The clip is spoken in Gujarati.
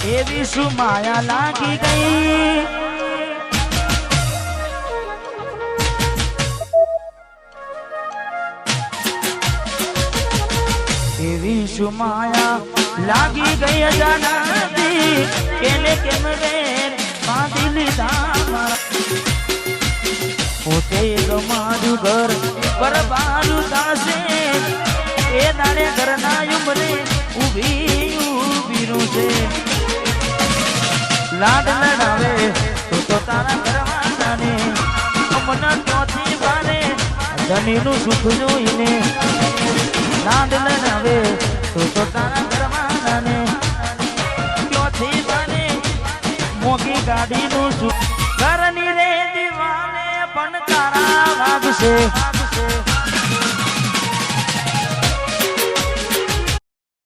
એવી શું માયા લાગી ગઈ એવી શું માયા લાગી ગઈ અજાણતી કેને કેમ વેર બાંધી લીધા પોતે મારું ઘર બરબારું થાશે એ દાડે ઘરના ઉમરે ઊભી છે લાડ લડાવે તો તારા ઘરવાળાને અમના ચોથી વારે ધણીનું સુખ જોઈને લાડ લડાવે તો તારા ઘરવાળાને ચોથી વારે મોગી ગાડીનું સુખ ઘરની રે દીવાને પણ તારા વાગશે